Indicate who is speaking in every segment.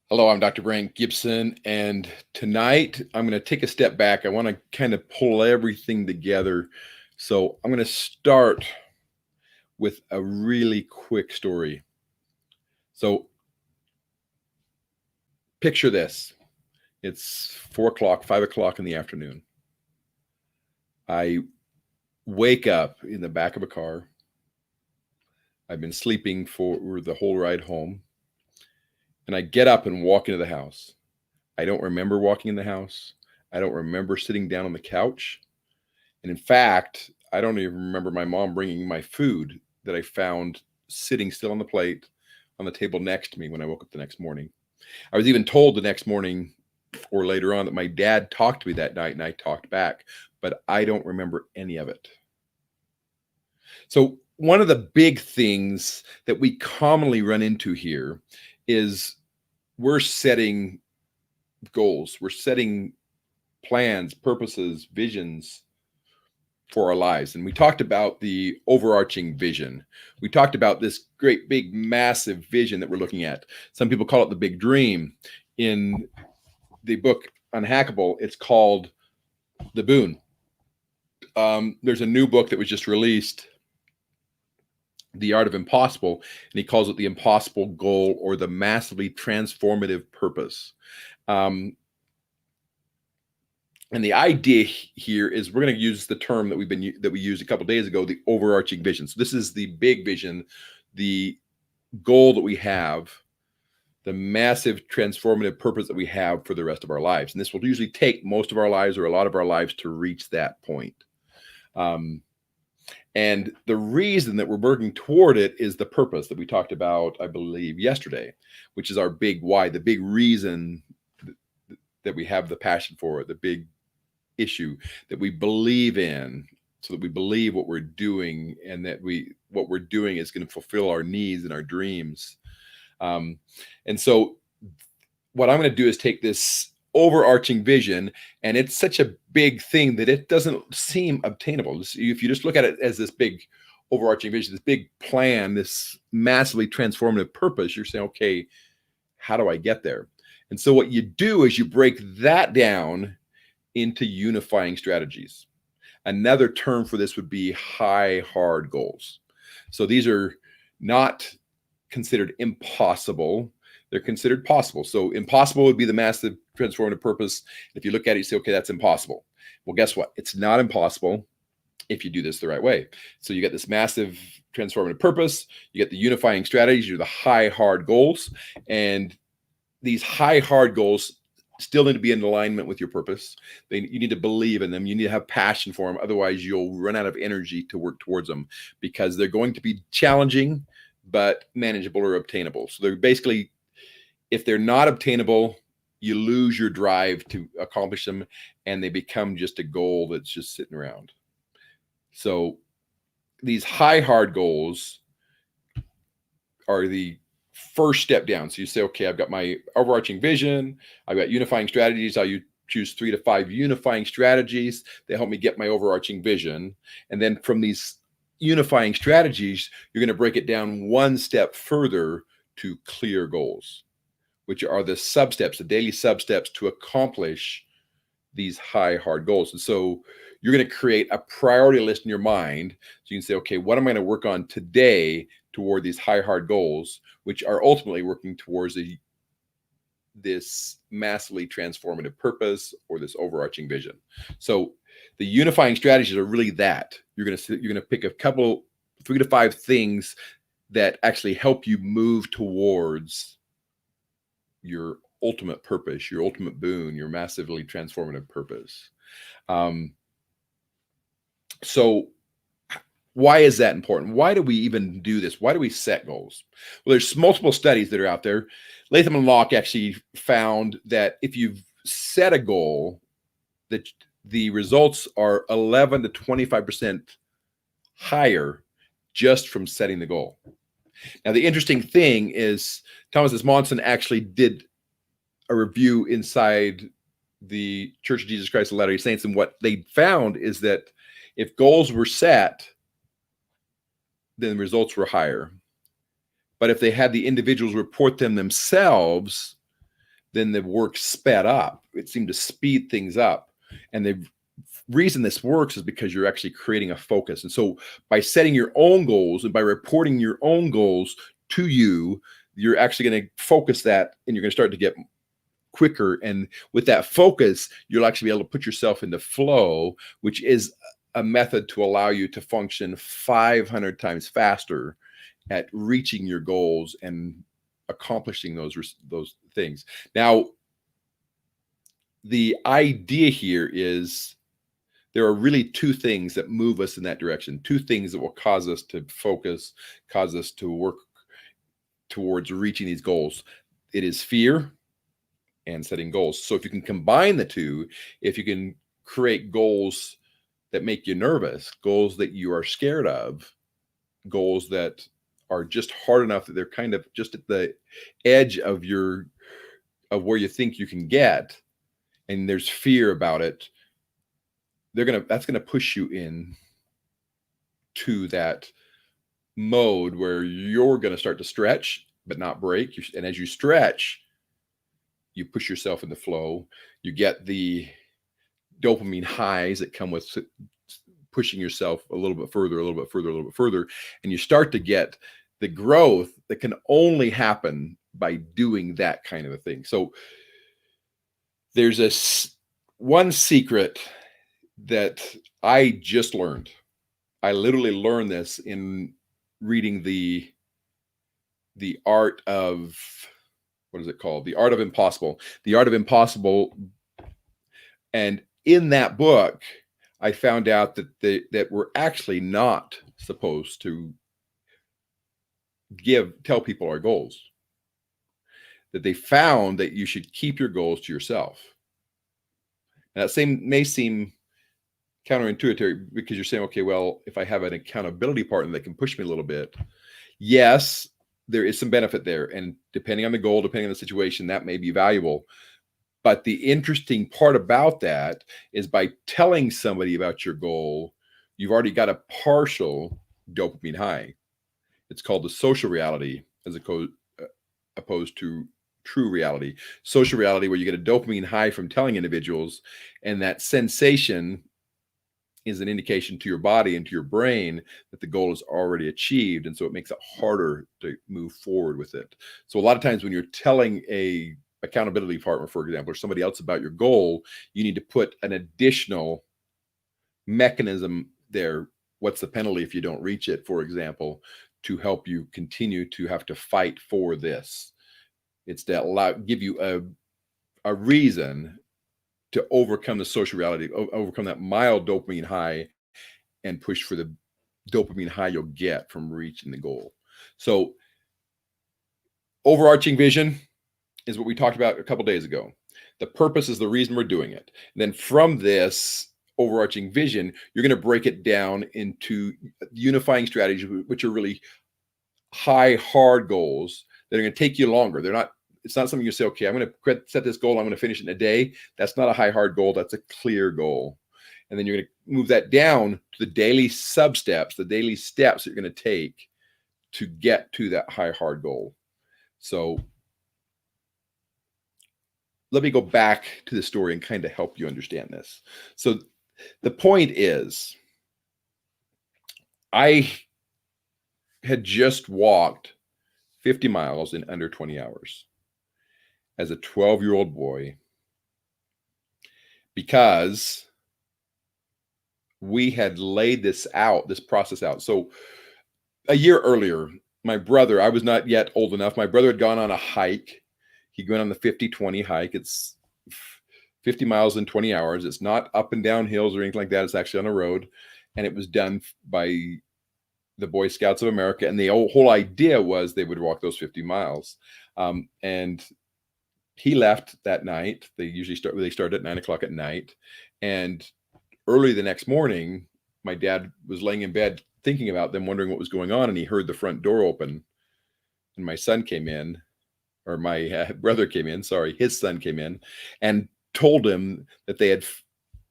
Speaker 1: Hello, I'm Dr. Brian Gibson, and tonight I'm going to take a step back. I want to kind of pull everything together. So I'm going to start with a really quick story. So picture this. It's 4 o'clock, 5 o'clock in the afternoon. I wake up in the back of a car. I've been sleeping for the whole ride home. And I get up and walk into the house. I don't remember walking in the house. I don't remember sitting down on the couch. And in fact, I don't even remember my mom bringing my food that I found sitting still on the plate on the table next to me when I woke up the next morning. I was even told the next morning or later on that my dad talked to me that night and I talked back, but I don't remember any of it. So, one of the big things that we commonly run into here is we're setting goals, we're setting plans, purposes, visions for our lives. And we talked about the overarching vision. We talked about this great, big, massive vision that we're looking at. Some people call it the big dream. In the book Unhackable, it's called the Boon. There's a new book that was just released, The Art of Impossible, and he calls it the impossible goal or the massively transformative purpose. And the idea here is we're going to use the term that we used a couple of days ago, the overarching vision. So this is the big vision, the goal that we have, the massive transformative purpose that we have for the rest of our lives. And this will usually take most of our lives or a lot of our lives to reach that point. And the reason that we're working toward it is the purpose that we talked about, I believe, yesterday, which is our big why, the big reason that we have the passion for it, the big issue that we believe in, so that we believe what we're doing and that what we're doing is going to fulfill our needs and our dreams. And so what I'm going to do is take this overarching vision, and it's such a big thing that it doesn't seem obtainable. If you just look at it as this big overarching vision, this big plan, this massively transformative purpose, you're saying, okay, how do I get there? And so what you do is you break that down into unifying strategies. Another term for this would be high, hard goals. So these are not considered impossible. They're considered possible. So impossible would be the massive transformative purpose. If you look at it, you say, okay, that's impossible. Well, guess what? It's not impossible if you do this the right way. So you get this massive transformative purpose, you get the unifying strategies, you're the high, hard goals. And these high, hard goals still need to be in alignment with your purpose. You need to believe in them. You need to have passion for them. Otherwise, you'll run out of energy to work towards them because they're going to be challenging, but manageable or obtainable. So they're basically, if they're not obtainable, you lose your drive to accomplish them and they become just a goal that's just sitting around. So these high, hard goals are the first step down. So you say, okay, I've got my overarching vision. I've got unifying strategies. I'll choose 3 to 5 unifying strategies that help me get my overarching vision. And then from these unifying strategies, you're going to break it down one step further to clear goals, which are the sub-steps, the daily sub-steps to accomplish these high, hard goals. And so you're going to create a priority list in your mind. So you can say, okay, what am I going to work on today toward these high, hard goals, which are ultimately working towards this massively transformative purpose or this overarching vision. So the unifying strategies are really that. You're going to pick a couple, 3 to 5 things that actually help you move towards your ultimate purpose, your ultimate boon, your massively transformative purpose. So why is that important? Why do we even do this? Why do we set goals? Well, there's multiple studies that are out there. Latham and Locke actually found that if you've set a goal, that the results are 11 to 25% higher just from setting the goal. Now, the interesting thing is Thomas S. Monson actually did a review inside the Church of Jesus Christ of Latter-day Saints, and what they found is that if goals were set, then the results were higher. But if they had the individuals report them themselves, then the work sped up. It seemed to speed things up. And the reason this works is because you're actually creating a focus. And so by setting your own goals and by reporting your own goals to you, you're actually going to focus that, and you're going to start to get quicker. And with that focus, you'll actually be able to put yourself into flow, which is a method to allow you to function 500 times faster at reaching your goals and accomplishing those things. Now, the idea here is there are really two things that move us in that direction, two things that will cause us to focus, cause us to work towards reaching these goals. It is fear and setting goals. So if you can combine the two, if you can create goals that make you nervous, goals that you are scared of, goals that are just hard enough that they're kind of just at the edge of where you think you can get, and there's fear about it, that's gonna push you in to that mode where you're gonna start to stretch but not break. And as you stretch, you push yourself in the flow. You get the dopamine highs that come with pushing yourself a little bit further, a little bit further, a little bit further, and you start to get the growth that can only happen by doing that kind of a thing. So there's one secret that I just learned. I literally learned this in reading the art of, what is it called? The Art of Impossible. The Art of Impossible. And in that book, I found out that we're actually not supposed to tell people our goals. That they found that you should keep your goals to yourself. Now, that may seem counterintuitive, because you're saying, okay, well, if I have an accountability partner that can push me a little bit, yes, there is some benefit there. And depending on the goal, depending on the situation, that may be valuable. But the interesting part about that is by telling somebody about your goal, you've already got a partial dopamine high. It's called the social reality as opposed to true reality. Social reality, where you get a dopamine high from telling individuals, and that sensation is an indication to your body and to your brain that the goal is already achieved. And so it makes it harder to move forward with it. So a lot of times when you're telling a accountability partner, for example, or somebody else about your goal, you need to put an additional mechanism there. What's the penalty if you don't reach it, for example, to help you continue to have to fight for this? It's to give you a reason to overcome the social reality, overcome that mild dopamine high, and push for the dopamine high you'll get from reaching the goal. So overarching vision is what we talked about a couple days ago. The purpose is the reason we're doing it. And then from this overarching vision, you're going to break it down into unifying strategies, which are really high, hard goals that are going to take you longer. It's not something you say, okay, I'm going to set this goal, I'm going to finish it in a day. That's not a high, hard goal. That's a clear goal. And then you're going to move that down to the daily sub-steps, the daily steps that you're going to take to get to that high, hard goal. So let me go back to the story and kind of help you understand this. So the point is, I had just walked 50 miles in under 20 hours as a 12-year-old boy, because we had laid this process out. So a year earlier, my brother, I was not yet old enough. My brother had gone on a hike. He went on the 50-20 hike. It's 50 miles in 20 hours. It's not up and down hills or anything like that. It's actually on a road. And it was done by the Boy Scouts of America. And the whole idea was they would walk those 50 miles. And he left that night. They start at 9 o'clock at night. And early the next morning, my dad was laying in bed thinking about them, wondering what was going on. And he heard the front door open, and my son came in, or my brother came in, his son came in and told him that they had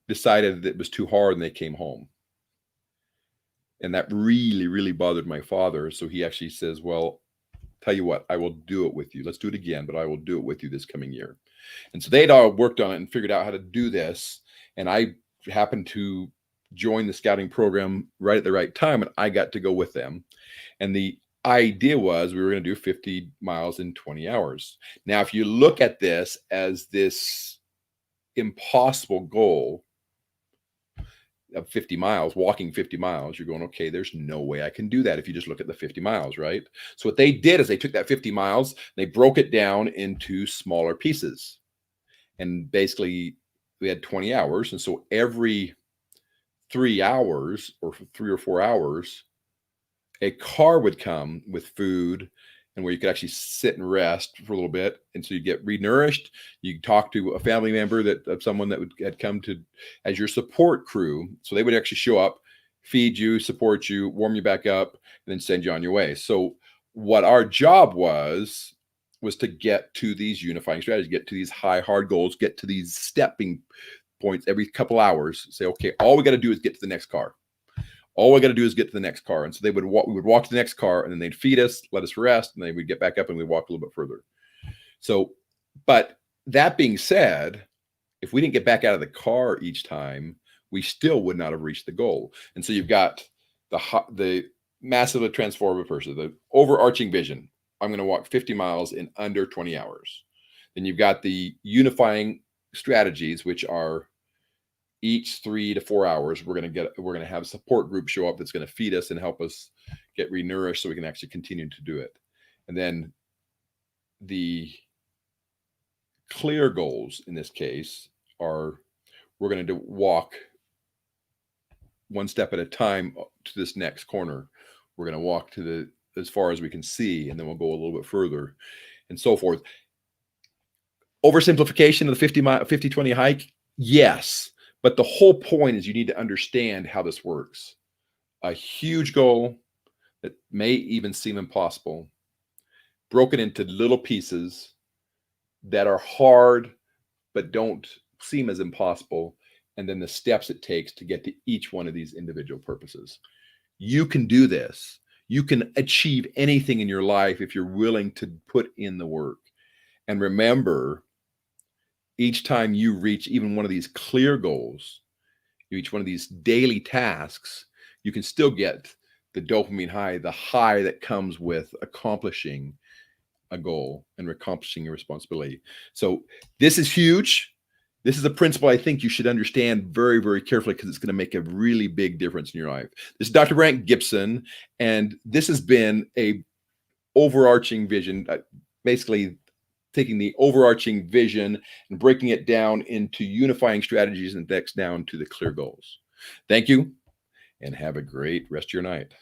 Speaker 1: decided that it was too hard and they came home. And that really, really bothered my father. So he actually says, well, tell you what, I will do it with you. Let's do it again, but I will do it with you this coming year. And so they'd all worked on it and figured out how to do this. And I happened to join the scouting program right at the right time, and I got to go with them. And the idea was we were going to do 50 miles in 20 hours. Now, if you look at this as this impossible goal of 50 miles, walking 50 miles, you're going, okay, there's no way I can do that if you just look at the 50 miles, right? So what they did is they took that 50 miles, they broke it down into smaller pieces. And basically we had 20 hours. And so every 3 hours or 3 or 4 hours, a car would come with food and where you could actually sit and rest for a little bit. And so you get renourished. You talk to a family member of someone that had come to as your support crew. So they would actually show up, feed you, support you, warm you back up, and then send you on your way. So what our job was to get to these unifying strategies, get to these high, hard goals, get to these stepping points every couple hours. Say, okay, all we got to do is get to the next car. All we got to do is get to the next car. And so we would walk to the next car, and then they'd feed us, let us rest, and then we'd get back up and we'd walk a little bit further. So, but that being said, if we didn't get back out of the car each time, we still would not have reached the goal. And so you've got the massively transformative person, the overarching vision. I'm going to walk 50 miles in under 20 hours. Then you've got the unifying strategies, which are each 3 to 4 hours, we're going to have a support group show up that's going to feed us and help us get renourished so we can actually continue to do it. And then the clear goals in this case are we're going to walk one step at a time to this next corner. We're going to walk to as far as we can see, and then we'll go a little bit further and so forth. Oversimplification of the 50-20 hike? Yes. But the whole point is you need to understand how this works. A huge goal that may even seem impossible, broken into little pieces that are hard but don't seem as impossible, and then the steps it takes to get to each one of these individual purposes. You can do this. You can achieve anything in your life if you're willing to put in the work. And remember, each time you reach even one of these clear goals, each one of these daily tasks, you can still get the dopamine high, the high that comes with accomplishing a goal and accomplishing your responsibility. So this is huge. This is a principle I think you should understand very, very carefully because it's going to make a really big difference in your life. This is Dr. Brant Gibson, and this has been a overarching vision, basically taking the overarching vision and breaking it down into unifying strategies and next down to the clear goals. Thank you, and have a great rest of your night.